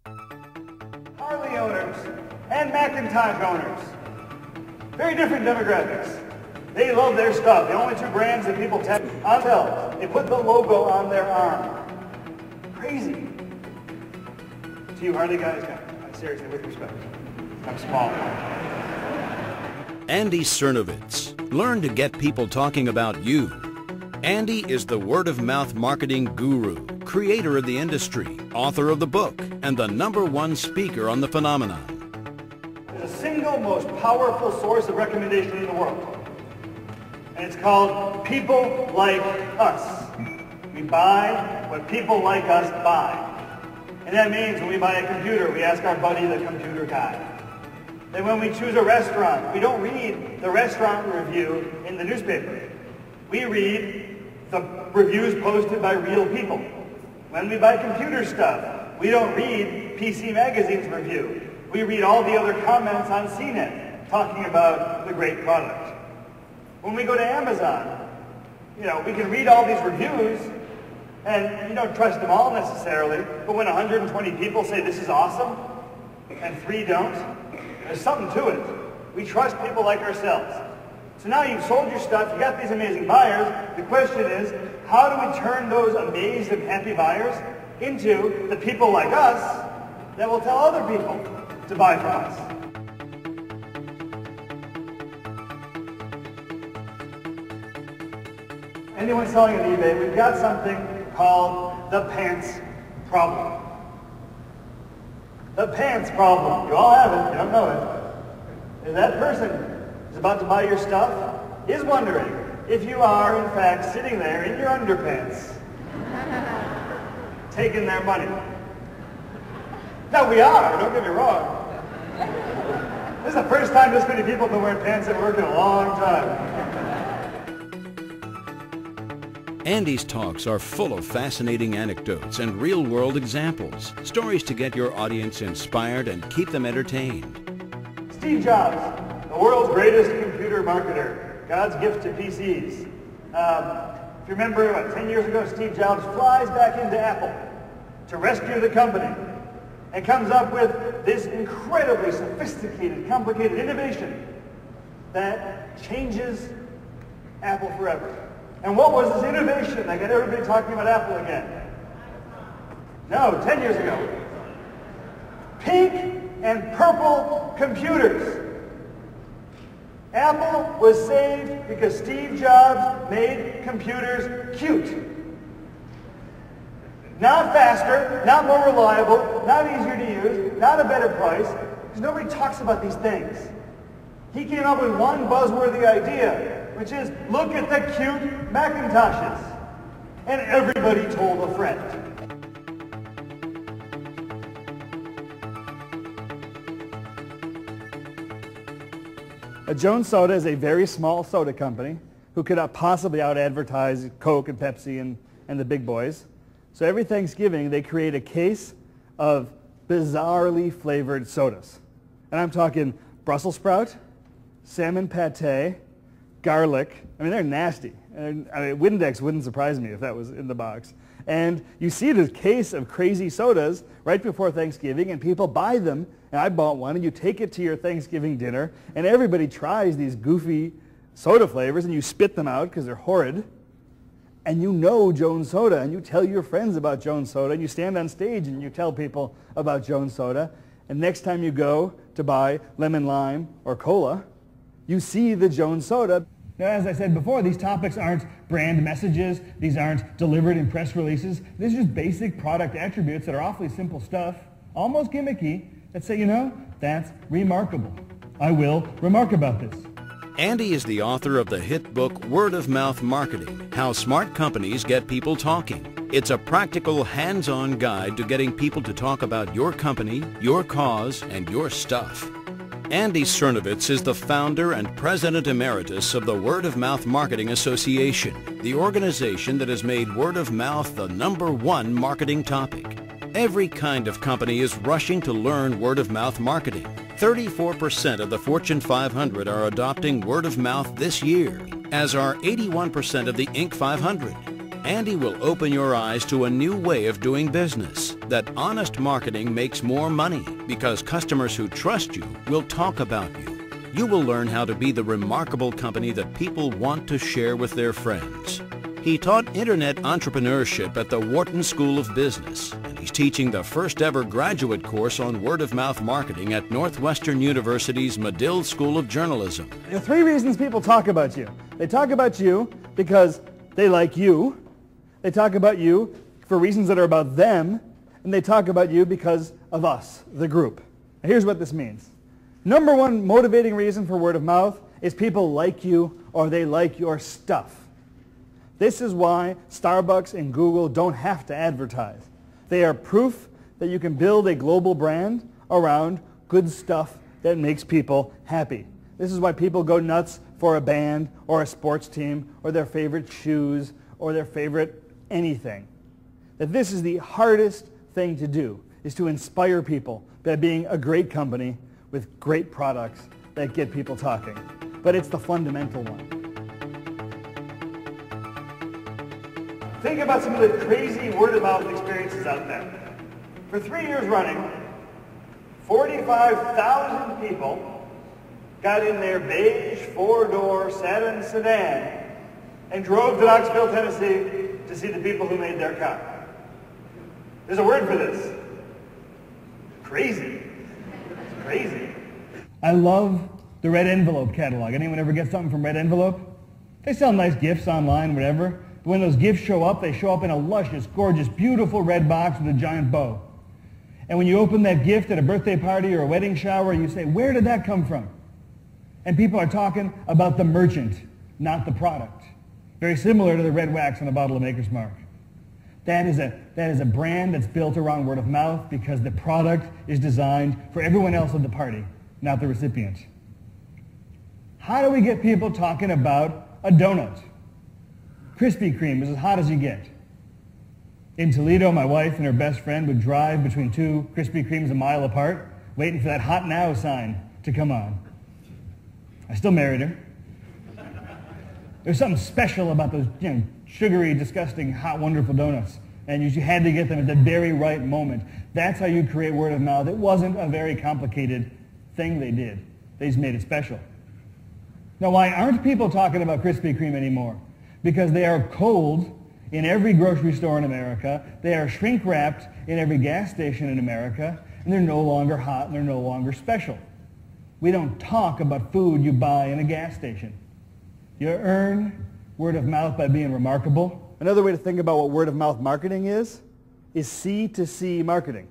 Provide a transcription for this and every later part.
Harley owners and Macintosh owners. Very different demographics. They love their stuff. The only two brands that people tag on themselves. They put the logo on their arm. Crazy. To you Harley guys, seriously, with respect. I'm small. Andy Sernovitz. Learn to get people talking about you. Andy is the word-of-mouth marketing guru, creator of the industry, author of the book, and the #1 speaker on the phenomenon. There's a single most powerful source of recommendation in the world. And it's called people like us. We buy what people like us buy. And that means when we buy a computer, we ask our buddy, the computer guy. Then when we choose a restaurant, we don't read the restaurant review in the newspaper. We read the reviews posted by real people. When we buy computer stuff, we don't read PC Magazine's review. We read all the other comments on CNET talking about the great product. When we go to Amazon, we can read all these reviews, and you don't trust them all necessarily, but when 120 people say this is awesome, and 3 don't, there's something to it. We trust people like ourselves. So now you've sold your stuff, you got these amazing buyers. The question is, how do we turn those amazed and happy buyers into the people like us that will tell other people to buy from us? Anyone selling on eBay, we've got something called the pants problem. The pants problem. You all have it, you don't know it. And that person who's about to buy your stuff is wondering if you are, in fact, sitting there in your underpants, taking their money. Now we are, don't get me wrong. This is the first time this many people have been wearing pants at work in a long time. Andy's talks are full of fascinating anecdotes and real-world examples, stories to get your audience inspired and keep them entertained. Steve Jobs, the world's greatest computer marketer, God's gift to PCs. If you remember, 10 years ago, Steve Jobs flies back into Apple to rescue the company and comes up with this incredibly sophisticated, complicated innovation that changes Apple forever. And what was this innovation that got everybody talking about Apple again? No, 10 years ago. Pink and purple computers. Apple was saved because Steve Jobs made computers cute. Not faster, not more reliable, not easier to use, not a better price, because nobody talks about these things. He came up with one buzzworthy idea, which is, look at the cute Macintoshes. And everybody told a friend. Jones Soda is a very small soda company who could not possibly out-advertise Coke and Pepsi and the big boys. So every Thanksgiving, they create a case of bizarrely flavored sodas. And I'm talking Brussels sprout, salmon pate, garlic. I mean, they're nasty. And, Windex wouldn't surprise me if that was in the box. And you see this case of crazy sodas right before Thanksgiving, and people buy them. And I bought one, and you take it to your Thanksgiving dinner, and everybody tries these goofy soda flavors, and you spit them out because they're horrid. And you know Jones Soda, and you tell your friends about Jones Soda, and you stand on stage and you tell people about Jones Soda. And next time you go to buy lemon lime or cola, you see the Jones Soda. Now, as I said before, these topics aren't brand messages. These aren't delivered in press releases. These are just basic product attributes that are awfully simple stuff, almost gimmicky, that say, that's remarkable. I will remark about this. Andy is the author of the hit book Word of Mouth Marketing, How Smart Companies Get People Talking. It's a practical, hands-on guide to getting people to talk about your company, your cause, and your stuff. Andy Sernovitz is the founder and president emeritus of the Word of Mouth Marketing Association, the organization that has made word of mouth the #1 marketing topic. Every kind of company is rushing to learn word of mouth marketing. 34% of the Fortune 500 are adopting word of mouth this year, as are 81% of the Inc. 500. Andy will open your eyes to a new way of doing business that honest marketing makes more money because customers who trust you will talk about you. You will learn how to be the remarkable company that people want to share with their friends. He taught internet entrepreneurship at the Wharton School of Business, and he's teaching the first ever graduate course on word-of-mouth marketing at Northwestern University's Medill School of Journalism. There are three reasons people talk about you. They talk about you because they like you. They talk about you for reasons that are about them, and they talk about you because of us, the group. Now, here's what this means. Number one motivating reason for word of mouth is people like you or they like your stuff. This is why Starbucks and Google don't have to advertise. They are proof that you can build a global brand around good stuff that makes people happy. This is why people go nuts for a band or a sports team or their favorite shoes or their favorite anything. That this is the hardest thing to do, is to inspire people by being a great company with great products that get people talking. But it's the fundamental one. Think about some of the crazy word-of-mouth experiences out there. For 3 years running, 45,000 people got in their beige four-door Saturn sedan and drove to Knoxville, Tennessee to see the people who made their car. There's a word for this. Crazy. It's crazy. I love the Red Envelope catalog. Anyone ever get something from Red Envelope? They sell nice gifts online, whatever. But when those gifts show up, they show up in a luscious, gorgeous, beautiful red box with a giant bow. And when you open that gift at a birthday party or a wedding shower, you say, where did that come from? And people are talking about the merchant, not the product. Very similar to the red wax on a bottle of Maker's Mark. That is a brand that's built around word of mouth because the product is designed for everyone else at the party, not the recipient. How do we get people talking about a donut? Krispy Kreme is as hot as you get. In Toledo, my wife and her best friend would drive between two Krispy Kremes a mile apart, waiting for that hot now sign to come on. I still married her. There's something special about those, sugary, disgusting, hot, wonderful donuts. And you had to get them at the very right moment. That's how you create word of mouth. It wasn't a very complicated thing they did. They just made it special. Now, why aren't people talking about Krispy Kreme anymore? Because they are cold in every grocery store in America. They are shrink-wrapped in every gas station in America. And they're no longer hot and they're no longer special. We don't talk about food you buy in a gas station. You earn word of mouth by being remarkable. Another way to think about what word of mouth marketing is C2C marketing.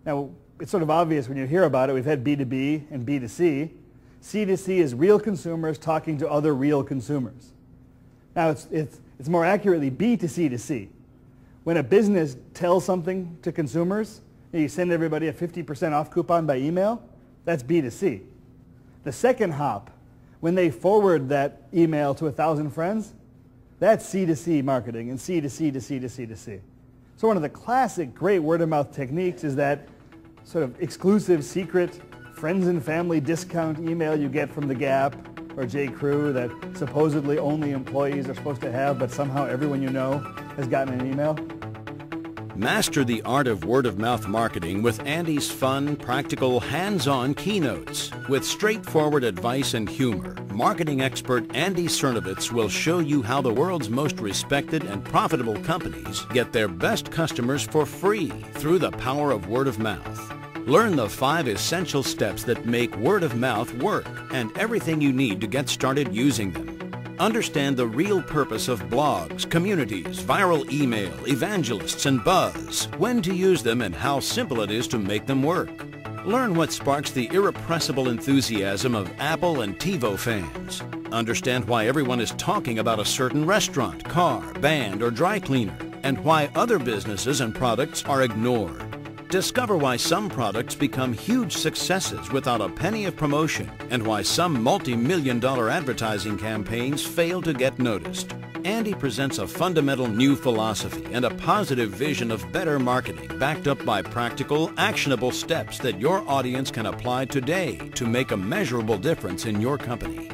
Now, it's sort of obvious when you hear about it. We've had B2B and B2C. C2C is real consumers talking to other real consumers. Now, it's more accurately B2C2C. When a business tells something to consumers, and you send everybody a 50% off coupon by email, that's B2C. The second hop, when they forward that email to 1,000 friends, that's C2C marketing, and C2C to C to C to C. So one of the classic great word-of-mouth techniques is that sort of exclusive, secret, friends and family discount email you get from The Gap or J. Crew that supposedly only employees are supposed to have, but somehow everyone you know has gotten an email. Master the art of word-of-mouth marketing with Andy's fun, practical, hands-on keynotes. With straightforward advice and humor, marketing expert Andy Sernovitz will show you how the world's most respected and profitable companies get their best customers for free through the power of word-of-mouth. Learn the 5 essential steps that make word-of-mouth work and everything you need to get started using them. Understand the real purpose of blogs, communities, viral email, evangelists, and buzz, when to use them and how simple it is to make them work. Learn what sparks the irrepressible enthusiasm of Apple and TiVo fans. Understand why everyone is talking about a certain restaurant, car, band, or dry cleaner, and why other businesses and products are ignored. Discover why some products become huge successes without a penny of promotion and why some multi-million-dollar advertising campaigns fail to get noticed. Andy presents a fundamental new philosophy and a positive vision of better marketing backed up by practical, actionable steps that your audience can apply today to make a measurable difference in your company.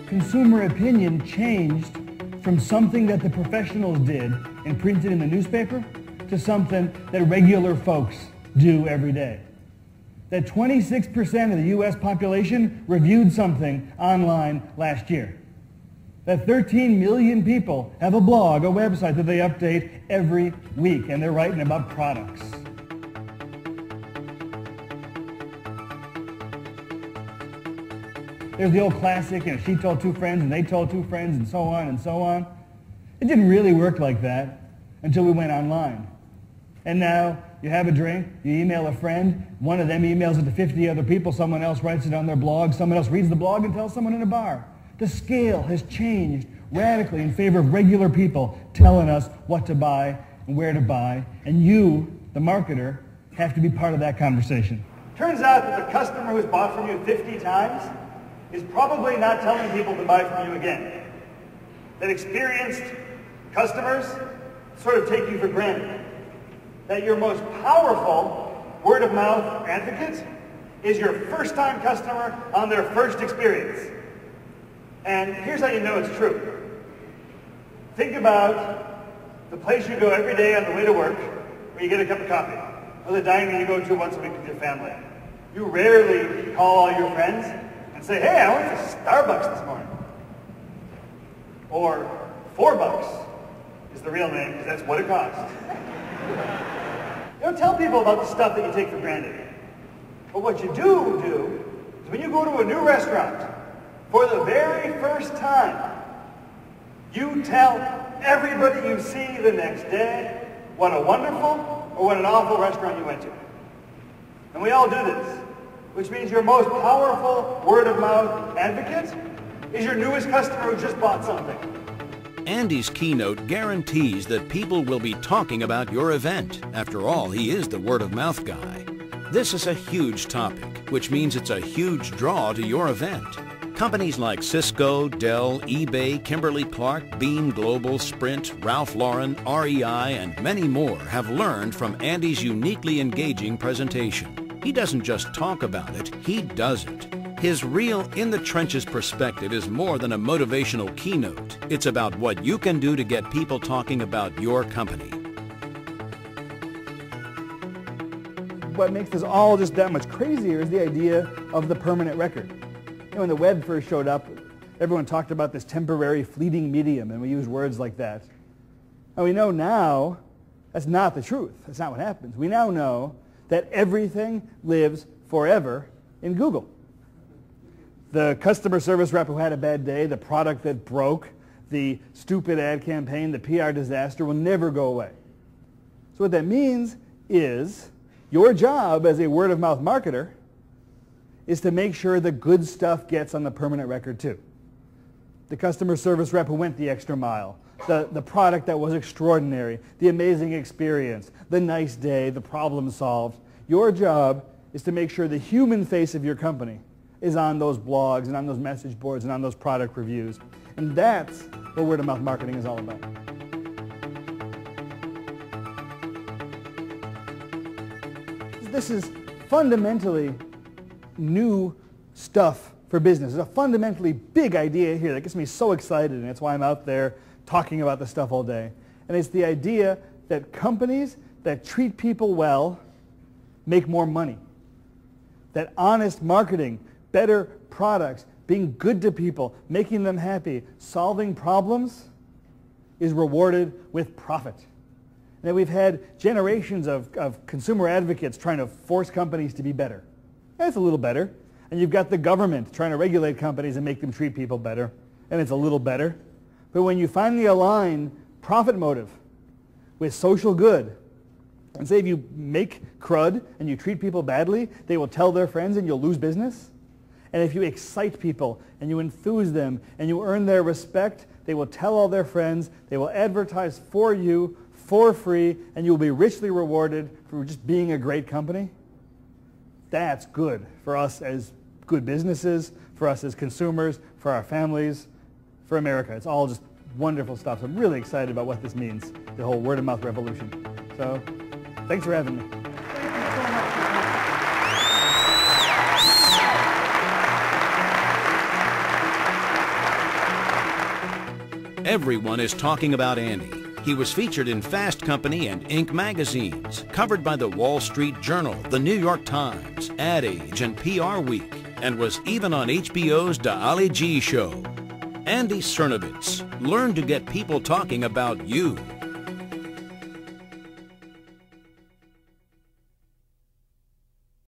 Consumer opinion changed from something that the professionals did and printed in the newspaper to something that regular folks do every day. That 26% of the U.S. population reviewed something online last year. That 13 million people have a blog, a website that they update every week, and they're writing about products. There's the old classic, she told two friends, and they told two friends, and so on and so on. It didn't really work like that until we went online. And now you have a drink, you email a friend, one of them emails it to 50 other people, someone else writes it on their blog, someone else reads the blog and tells someone in a bar. The scale has changed radically in favor of regular people telling us what to buy and where to buy, and you, the marketer, have to be part of that conversation. Turns out that the customer who's bought from you 50 times is probably not telling people to buy from you again. That experienced customers sort of take you for granted. That your most powerful word-of-mouth advocate is your first-time customer on their first experience. And here's how you know it's true. Think about the place you go every day on the way to work where you get a cup of coffee, or the dining room you go to once a week with your family. You rarely call all your friends and say, hey, I went to Starbucks this morning. Or $4 is the real name, because that's what it costs. You don't tell people about the stuff that you take for granted. But what you do is when you go to a new restaurant, for the very first time, you tell everybody you see the next day what a wonderful or what an awful restaurant you went to. And we all do this, which means your most powerful word-of-mouth advocate is your newest customer who just bought something. Andy's keynote guarantees that people will be talking about your event. After all, he is the word-of-mouth guy. This is a huge topic, which means it's a huge draw to your event. Companies like Cisco, Dell, eBay, Kimberly-Clark, Beam Global, Sprint, Ralph Lauren, REI, and many more have learned from Andy's uniquely engaging presentation. He doesn't just talk about it, he does it. His real in-the-trenches perspective is more than a motivational keynote. It's about what you can do to get people talking about your company. What makes this all just that much crazier is the idea of the permanent record. You know, when the web first showed up, everyone talked about this temporary, fleeting medium, and we use words like that. And we know now that's not the truth. That's not what happens. We now know that everything lives forever in Google. The customer service rep who had a bad day, the product that broke, the stupid ad campaign, the PR disaster will never go away. So what that means is your job as a word-of-mouth marketer is to make sure the good stuff gets on the permanent record too. The customer service rep who went the extra mile, the product that was extraordinary, the amazing experience, the nice day, the problem solved. Your job is to make sure the human face of your company is on those blogs and on those message boards and on those product reviews. And that's what word-of-mouth marketing is all about. This is fundamentally new stuff for business. There's a fundamentally big idea here that gets me so excited, and that's why I'm out there talking about this stuff all day. And it's the idea that companies that treat people well make more money. That honest marketing, better products, being good to people, making them happy, solving problems is rewarded with profit. And that we've had generations of consumer advocates trying to force companies to be better. That's a little better. And you've got the government trying to regulate companies and make them treat people better. And it's a little better. But when you finally align profit motive with social good, and say if you make crud and you treat people badly, they will tell their friends and you'll lose business. And if you excite people and you enthuse them and you earn their respect, they will tell all their friends, they will advertise for you for free, and you will be richly rewarded for just being a great company. That's good for us as good businesses, for us as consumers, for our families, for America. It's all just wonderful stuff. So I'm really excited about what this means, the whole word-of-mouth revolution. So thanks for having me. Everyone is talking about Andy. He was featured in Fast Company and Inc. magazines, covered by the Wall Street Journal, the New York Times, Ad Age, and PR Week, and was even on HBO's Da Ali G Show. Andy Sernovitz, learn to get people talking about you.